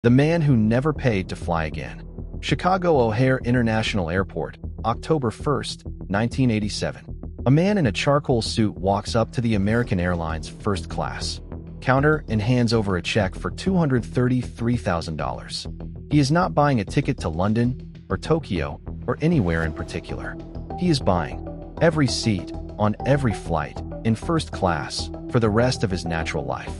The man who never paid to fly again. Chicago O'Hare International Airport, October 1st, 1987. A man in a charcoal suit walks up to the American Airlines first class counter and hands over a check for $233,000. He is not buying a ticket to London or Tokyo or anywhere in particular. He is buying every seat on every flight in first class for the rest of his natural life.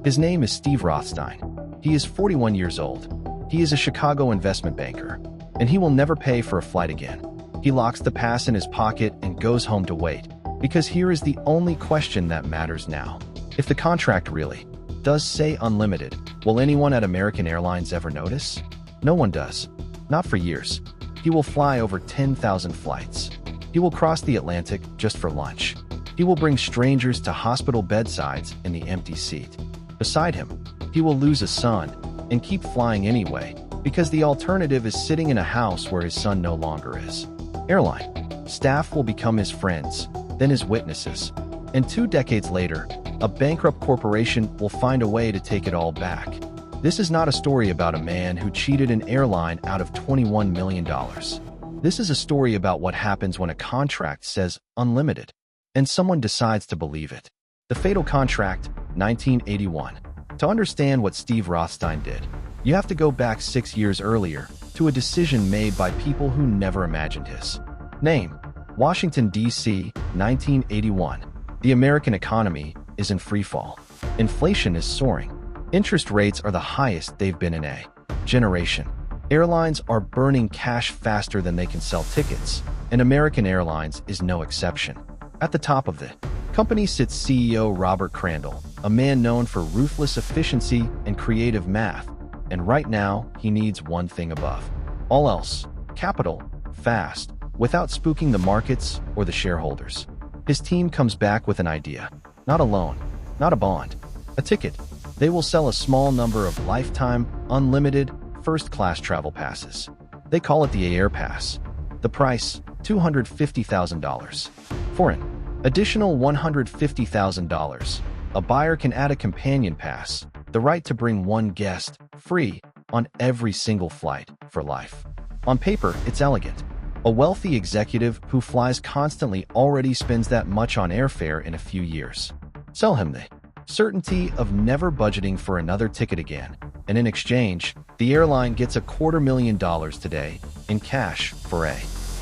His name is Steve Rothstein. He is 41 years old. He is a Chicago investment banker, and he will never pay for a flight again. He locks the pass in his pocket and goes home to wait, because here is the only question that matters now. If the contract really does say unlimited, will anyone at American Airlines ever notice? No one does. Not for years. He will fly over 10,000 flights. He will cross the Atlantic just for lunch. He will bring strangers to hospital bedsides in the empty seat beside him. He will lose a son and keep flying anyway, because the alternative is sitting in a house where his son no longer is. Airline staff will become his friends, then his witnesses. And 2 decades later, a bankrupt corporation will find a way to take it all back. This is not a story about a man who cheated an airline out of $21 million. This is a story about what happens when a contract says unlimited, and someone decides to believe it. The Fatal Contract, 1981. To understand what Steve Rothstein did, you have to go back 6 years earlier to a decision made by people who never imagined his name. Washington, D.C., 1981. The American economy is in freefall. Inflation is soaring. Interest rates are the highest they've been in a generation. Airlines are burning cash faster than they can sell tickets, and American Airlines is no exception. At the top of the company sits CEO Robert Crandall, a man known for ruthless efficiency and creative math, and right now he needs one thing above all else: capital, fast, without spooking the markets or the shareholders. His team comes back with an idea. Not a loan, not a bond, a ticket. They will sell a small number of lifetime, unlimited, first-class travel passes. They call it the AAirpass. The price, $250,000. For an additional $150,000, a buyer can add a companion pass, the right to bring one guest, free, on every single flight, for life. On paper, it's elegant. A wealthy executive who flies constantly already spends that much on airfare in a few years. Sell him the certainty of never budgeting for another ticket again, and in exchange, the airline gets $250,000 today in cash for a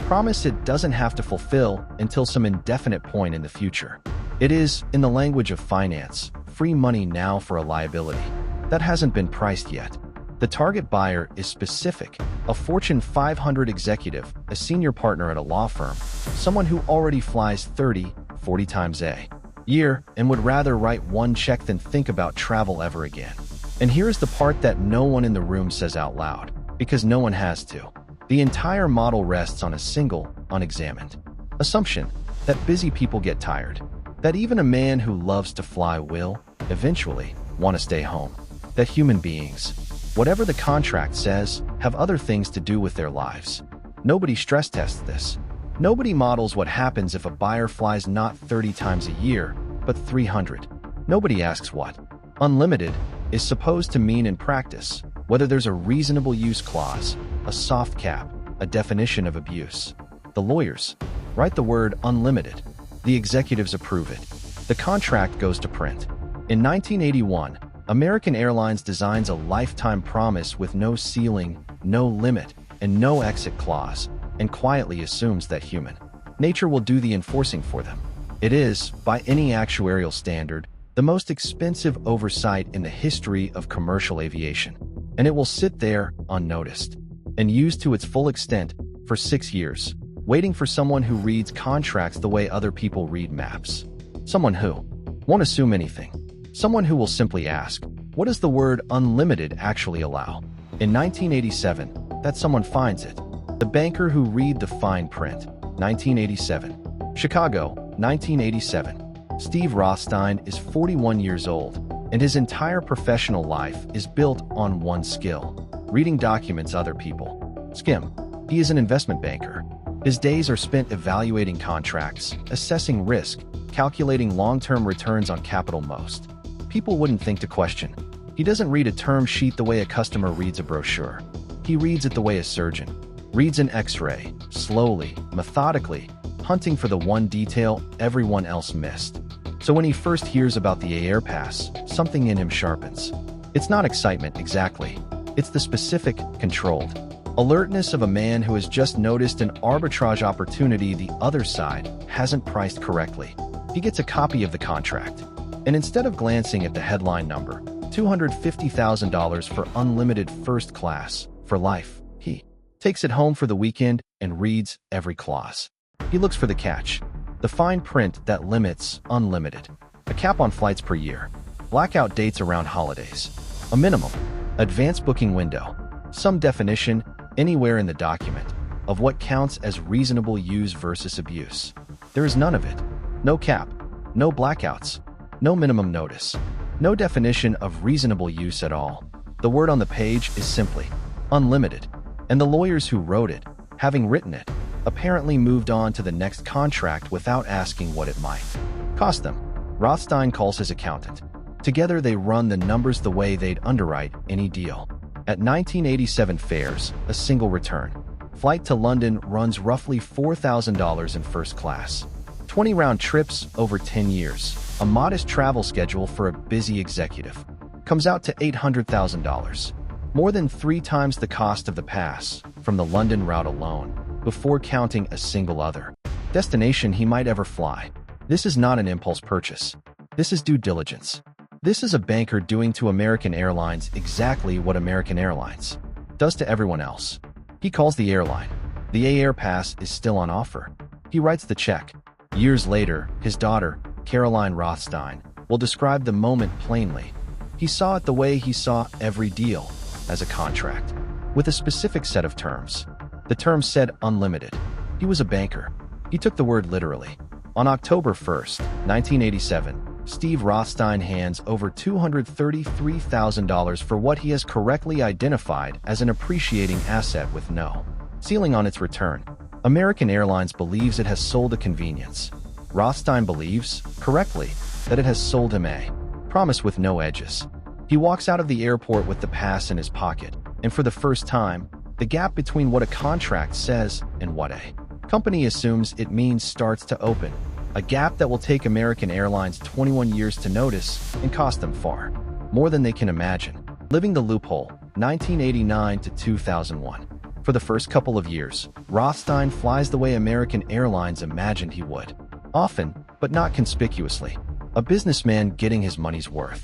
promise it doesn't have to fulfill until some indefinite point in the future. It is, in the language of finance, free money now for a liability that hasn't been priced yet. The target buyer is specific: a Fortune 500 executive, a senior partner at a law firm, someone who already flies 30, 40 times a year and would rather write one check than think about travel ever again. And here's the part that no one in the room says out loud, because no one has to. The entire model rests on a single, unexamined assumption that busy people get tired, that even a man who loves to fly will, eventually, want to stay home, that human beings, whatever the contract says, have other things to do with their lives. Nobody stress tests this. Nobody models what happens if a buyer flies not 30 times a year, but 300. Nobody asks what unlimited is supposed to mean in practice, whether there's a reasonable use clause, a soft cap, a definition of abuse. The lawyers write the word unlimited. The executives approve it. The contract goes to print. In 1981, American Airlines designs a lifetime promise with no ceiling, no limit, and no exit clause, and quietly assumes that human nature will do the enforcing for them. It is, by any actuarial standard, the most expensive oversight in the history of commercial aviation, and it will sit there unnoticed and used to its full extent for 6 years, waiting for someone who reads contracts the way other people read maps. Someone who won't assume anything. Someone who will simply ask, what does the word unlimited actually allow? In 1987, that someone finds it. The banker who read the fine print. 1987. Chicago, 1987. Steve Rothstein is 41 years old, and his entire professional life is built on one skill: reading documents other people skim. He is an investment banker. His days are spent evaluating contracts, assessing risk, calculating long-term returns on capital. Most people wouldn't think to question He doesn't read a term sheet the way a customer reads a brochure. He reads it the way a surgeon reads an X-ray, slowly, methodically, hunting for the one detail everyone else missed. So when he first hears about the AAirpass, something in him sharpens. It's not excitement exactly. It's the specific, controlled alertness of a man who has just noticed an arbitrage opportunity the other side hasn't priced correctly. He gets a copy of the contract, and instead of glancing at the headline number, $250,000 for unlimited first class for life, he takes it home for the weekend and reads every clause. He looks for the catch, the fine print that limits unlimited, a cap on flights per year, blackout dates around holidays, a minimum advance booking window, some definition anywhere in the document of what counts as reasonable use versus abuse. There is none of it. No cap, no blackouts, no minimum notice, no definition of reasonable use at all. The word on the page is simply unlimited, and the lawyers who wrote it, having written it, apparently moved on to the next contract without asking what it might cost them. Rothstein calls his accountant. Together they run the numbers the way they'd underwrite any deal. At 1987 fares, a single return flight to London runs roughly $4,000 in first class. 20 round trips over 10 years, a modest travel schedule for a busy executive, comes out to $800,000. More than 3 times the cost of the pass from the London route alone, before counting a single other destination he might ever fly. This is not an impulse purchase. This is due diligence. This is a banker doing to American Airlines exactly what American Airlines does to everyone else. He calls the airline. The AAirpass is still on offer. He writes the check. Years later, his daughter, Caroline Rothstein, will describe the moment plainly. He saw it the way he saw every deal, as a contract, with a specific set of terms. The terms said unlimited. He was a banker. He took the word literally. On October 1st, 1987, Steve Rothstein hands over $233,000 for what he has correctly identified as an appreciating asset with no ceiling on its return. American Airlines believes it has sold a convenience. Rothstein believes, correctly, that it has sold him a promise with no edges. He walks out of the airport with the pass in his pocket, and for the first time, the gap between what a contract says and what a company assumes it means starts to open, a gap that will take American Airlines 21 years to notice and cost them far more than they can imagine. Living the loophole, 1989 to 2001. For the first couple of years, Rothstein flies the way American Airlines imagined he would. Often, but not conspicuously. A businessman getting his money's worth.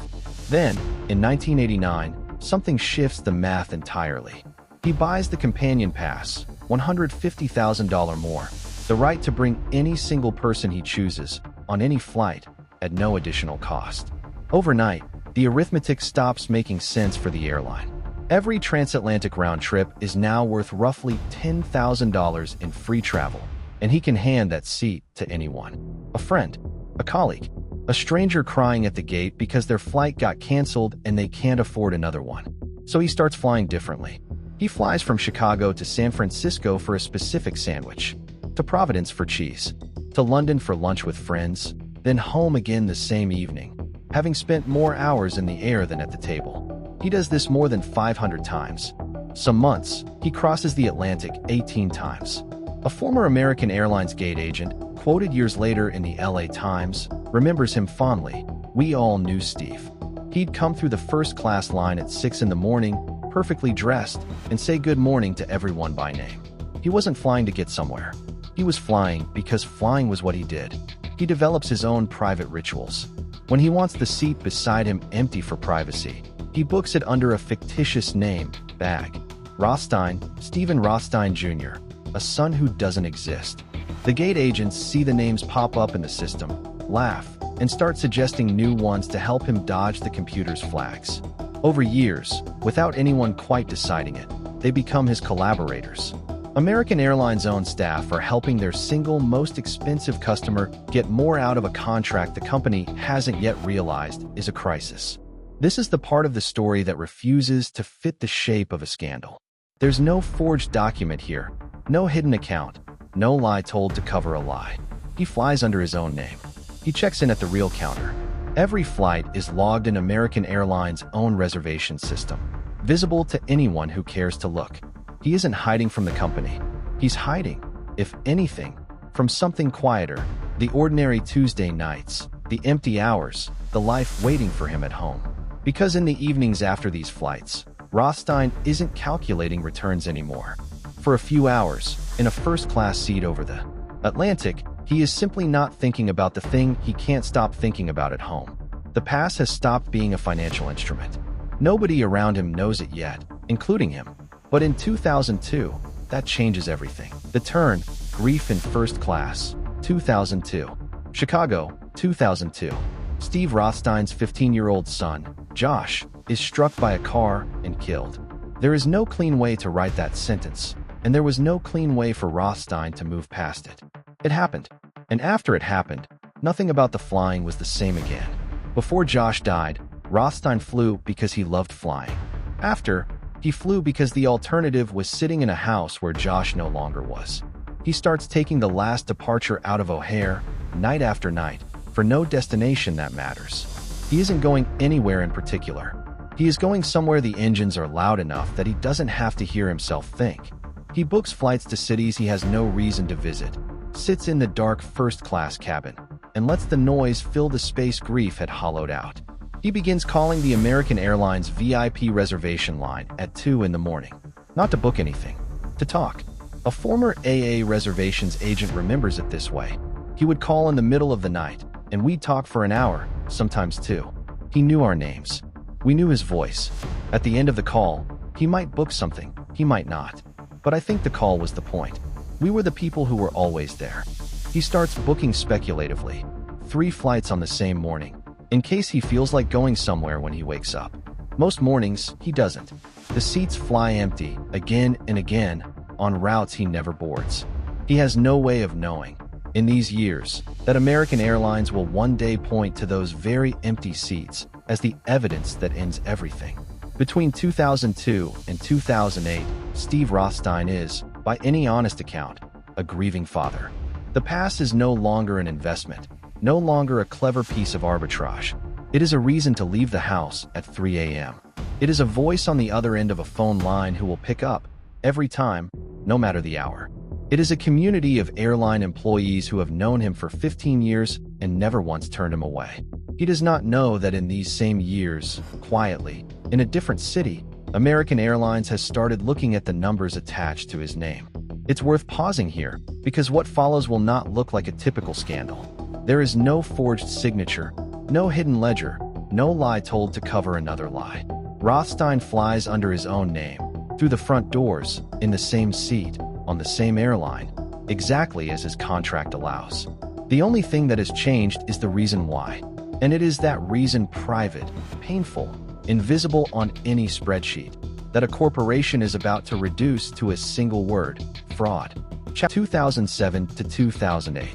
Then, in 1989, something shifts the math entirely. He buys the companion pass, $150,000 more, the right to bring any single person he chooses on any flight at no additional cost. Overnight, the arithmetic stops making sense for the airline. Every transatlantic round trip is now worth roughly $10,000 in free travel, and he can hand that seat to anyone. A friend, a colleague, a stranger crying at the gate because their flight got canceled and they can't afford another one. So he starts flying differently. He flies from Chicago to San Francisco for a specific sandwich, to Providence for cheese, to London for lunch with friends, then home again the same evening, having spent more hours in the air than at the table. He does this more than 500 times. Some months, he crosses the Atlantic 18 times. A former American Airlines gate agent, quoted years later in the LA Times, remembers him fondly. We all knew Steve. He'd come through the first class line at 6 in the morning, perfectly dressed, and say good morning to everyone by name. He wasn't flying to get somewhere. He was flying because flying was what he did. He develops his own private rituals. When he wants the seat beside him empty for privacy, he books it under a fictitious name, bag. Rothstein, Stephen Rothstein Jr., a son who doesn't exist. The gate agents see the names pop up in the system, laugh, and start suggesting new ones to help him dodge the computer's flags. Over years, without anyone quite deciding it, they become his collaborators. American Airlines' own staff are helping their single most expensive customer get more out of a contract the company hasn't yet realized is a crisis. This is the part of the story that refuses to fit the shape of a scandal. There's no forged document here, no hidden account, no lie told to cover a lie. He flies under his own name. He checks in at the real counter. Every flight is logged in American Airlines' own reservation system, visible to anyone who cares to look. He isn't hiding from the company. He's hiding, if anything, from something quieter: the ordinary Tuesday nights, the empty hours, the life waiting for him at home. Because in the evenings after these flights, Rothstein isn't calculating returns anymore. For a few hours, in a first-class seat over the Atlantic, he is simply not thinking about the thing he can't stop thinking about at home. The pass has stopped being a financial instrument. Nobody around him knows it yet, including him. But in 2002, that changes everything. The turn: grief in first class. 2002. Chicago, 2002. Steve Rothstein's 15-year-old son, Josh, is struck by a car and killed. There is no clean way to write that sentence, and there was no clean way for Rothstein to move past it. It happened. And after it happened, nothing about the flying was the same again. Before Josh died, Rothstein flew because he loved flying. After, he flew because the alternative was sitting in a house where Josh no longer was. He starts taking the last departure out of O'Hare, night after night, for no destination that matters. He isn't going anywhere in particular. He is going somewhere the engines are loud enough that he doesn't have to hear himself think. He books flights to cities he has no reason to visit, sits in the dark first-class cabin, and lets the noise fill the space grief had hollowed out. He begins calling the American Airlines VIP reservation line at 2 in the morning. Not to book anything, to talk. A former AA reservations agent remembers it this way. He would call in the middle of the night, and we'd talk for an hour, sometimes 2. He knew our names. We knew his voice. At the end of the call, he might book something, he might not. But I think the call was the point. We were the people who were always there. He starts booking speculatively. 3 flights on the same morning, in case he feels like going somewhere when he wakes up. Most mornings, he doesn't. The seats fly empty, again and again, on routes he never boards. He has no way of knowing, in these years, that American Airlines will one day point to those very empty seats as the evidence that ends everything. Between 2002 and 2008, Steve Rothstein is, by any honest account, a grieving father. The pass is no longer an investment, no longer a clever piece of arbitrage. It is a reason to leave the house at 3 a.m. It is a voice on the other end of a phone line who will pick up, every time, no matter the hour. It is a community of airline employees who have known him for 15 years and never once turned him away. He does not know that in these same years, quietly, in a different city, American Airlines has started looking at the numbers attached to his name. It's worth pausing here, because what follows will not look like a typical scandal. There is no forged signature, no hidden ledger, no lie told to cover another lie. Rothstein flies under his own name, through the front doors, in the same seat, on the same airline, exactly as his contract allows. The only thing that has changed is the reason why, and it is that reason private, painful, invisible on any spreadsheet, that a corporation is about to reduce to a single word: fraud. 2007 to 2008.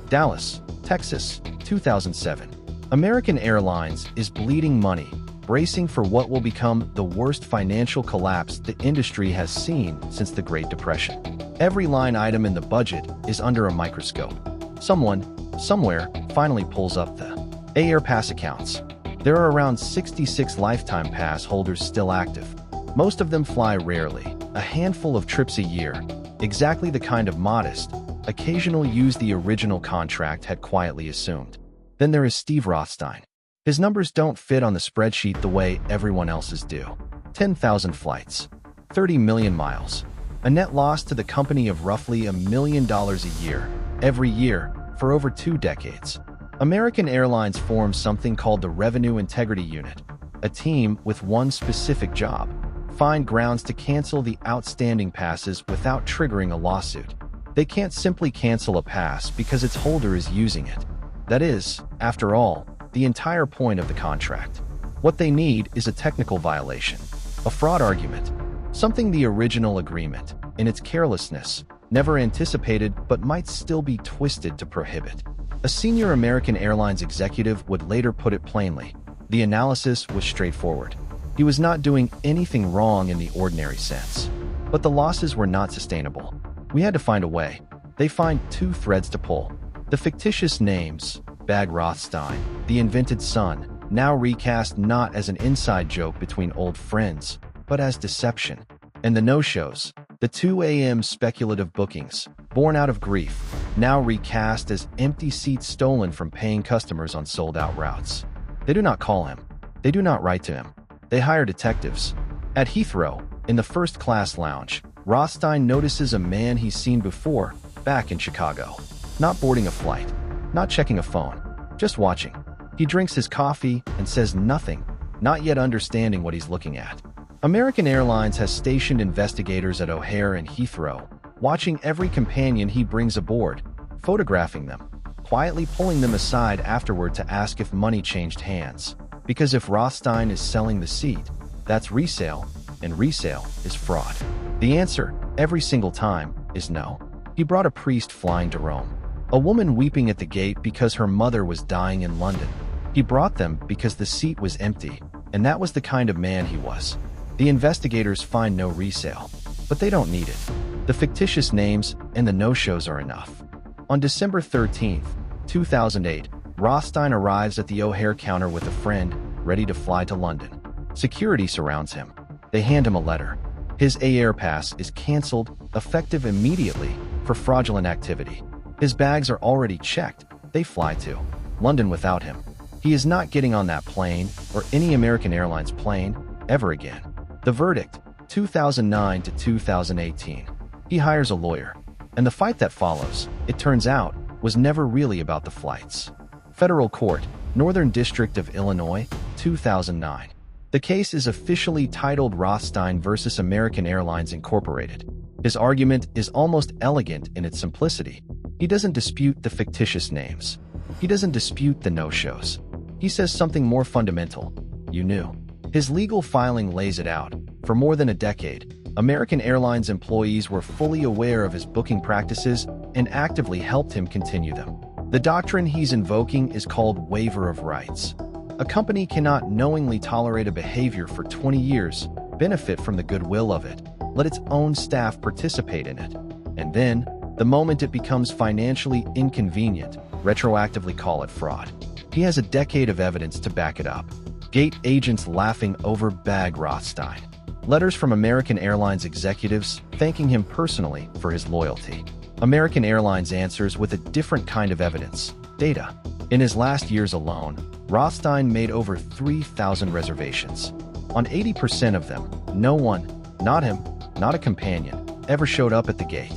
Dallas, Texas, 2007. American Airlines is bleeding money, bracing for what will become the worst financial collapse the industry has seen since the Great Depression. Every line item in the budget is under a microscope. Someone, somewhere, finally pulls up the AAirpass accounts. There are around 66 lifetime pass holders still active. Most of them fly rarely, a handful of trips a year, exactly the kind of modest, occasional use the original contract had quietly assumed. Then there is Steve Rothstein. His numbers don't fit on the spreadsheet the way everyone else's do. 10,000 flights, 30 million miles, a net loss to the company of roughly $1 million a year, every year, for over 2 decades. American Airlines formed something called the Revenue Integrity Unit, a team with one specific job: find grounds to cancel the outstanding passes without triggering a lawsuit. They can't simply cancel a pass because its holder is using it. That is, after all, the entire point of the contract. What they need is a technical violation, a fraud argument, something the original agreement, in its carelessness, never anticipated but might still be twisted to prohibit. A senior American Airlines executive would later put it plainly: the analysis was straightforward. He was not doing anything wrong in the ordinary sense. But the losses were not sustainable. We had to find a way. They find 2 threads to pull: the fictitious names, Bag Rothstein, the invented son, now recast not as an inside joke between old friends, but as deception. And the no-shows, the 2 a.m. speculative bookings, born out of grief, now recast as empty seats stolen from paying customers on sold-out routes. They do not call him. They do not write to him. They hire detectives. At Heathrow, in the first-class lounge, Rothstein notices a man he's seen before, back in Chicago. Not boarding a flight, not checking a phone, just watching. He drinks his coffee and says nothing, not yet understanding what he's looking at. American Airlines has stationed investigators at O'Hare and Heathrow, watching every companion he brings aboard, photographing them, quietly pulling them aside afterward to ask if money changed hands. Because if Rothstein is selling the seat, that's resale, and resale is fraud. The answer, every single time, is no. He brought a priest flying to Rome, a woman weeping at the gate because her mother was dying in London. He brought them because the seat was empty, and that was the kind of man he was. The investigators find no resale, but they don't need it. The fictitious names and the no-shows are enough. On December 13, 2008, Rothstein arrives at the O'Hare counter with a friend, ready to fly to London. Security surrounds him. They hand him a letter. His AAirpass is canceled, effective immediately, for fraudulent activity. His bags are already checked. They fly to London without him. He is not getting on that plane, or any American Airlines plane, ever again. The verdict, 2009 to 2018. He hires a lawyer. And the fight that follows, it turns out, was never really about the flights. Federal Court, Northern District of Illinois, 2009. The case is officially titled Rothstein versus American Airlines Incorporated. His argument is almost elegant in its simplicity. He doesn't dispute the fictitious names. He doesn't dispute the no-shows. He says something more fundamental. You knew. His legal filing lays it out. For more than a decade, American Airlines employees were fully aware of his booking practices and actively helped him continue them. The doctrine he's invoking is called waiver of rights. A company cannot knowingly tolerate a behavior for 20 years, benefit from the goodwill of it, let its own staff participate in it, and then, the moment it becomes financially inconvenient, retroactively call it fraud. He has a decade of evidence to back it up. Gate agents laughing over Bag Rothstein. Letters from American Airlines executives thanking him personally for his loyalty. American Airlines answers with a different kind of evidence, data. In his last years alone, Rothstein made over 3,000 reservations. On 80% of them, no one, not him, not a companion, ever showed up at the gate.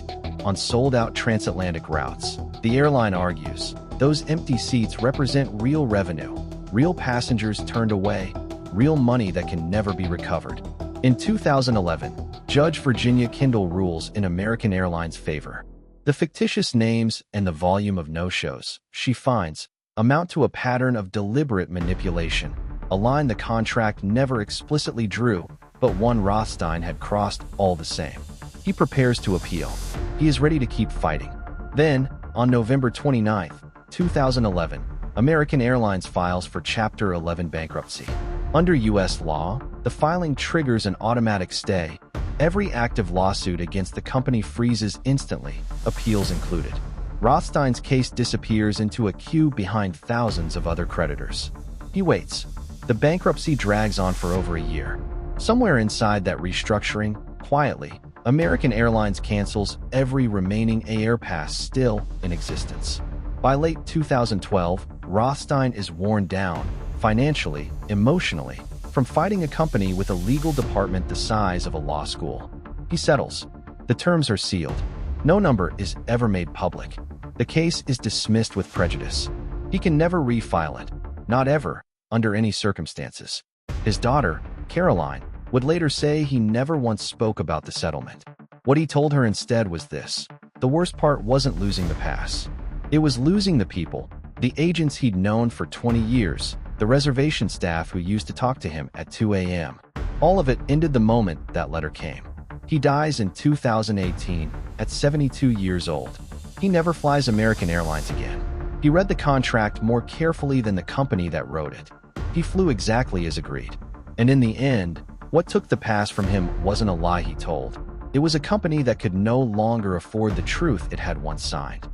On sold-out transatlantic routes, the airline argues, those empty seats represent real revenue, real passengers turned away, real money that can never be recovered. In 2011, Judge Virginia Kendall rules in American Airlines' favor. The fictitious names and the volume of no-shows, she finds, amount to a pattern of deliberate manipulation, a line the contract never explicitly drew, but one Rothstein had crossed all the same. He prepares to appeal. He is ready to keep fighting. Then, on November 29, 2011, American Airlines files for Chapter 11 bankruptcy. Under U.S. law, the filing triggers an automatic stay. Every active lawsuit against the company freezes instantly, appeals included. Rothstein's case disappears into a queue behind thousands of other creditors. He waits. The bankruptcy drags on for over a year. Somewhere inside that restructuring, quietly, American Airlines cancels every remaining AAirpass still in existence. By late 2012, Rothstein is worn down, financially, emotionally, from fighting a company with a legal department the size of a law school. He settles. The terms are sealed. No number is ever made public. The case is dismissed with prejudice. He can never refile it. Not ever, under any circumstances. His daughter, Caroline, would later say he never once spoke about the settlement. What he told her instead was this: the worst part wasn't losing the pass. It was losing the people, the agents he'd known for 20 years, the reservation staff who used to talk to him at 2 a.m. All of it ended the moment that letter came. He dies in 2018 at 72 years old. He never flies American Airlines again. He read the contract more carefully than the company that wrote it. He flew exactly as agreed. And in the end, what took the pass from him wasn't a lie he told. It was a company that could no longer afford the truth it had once signed.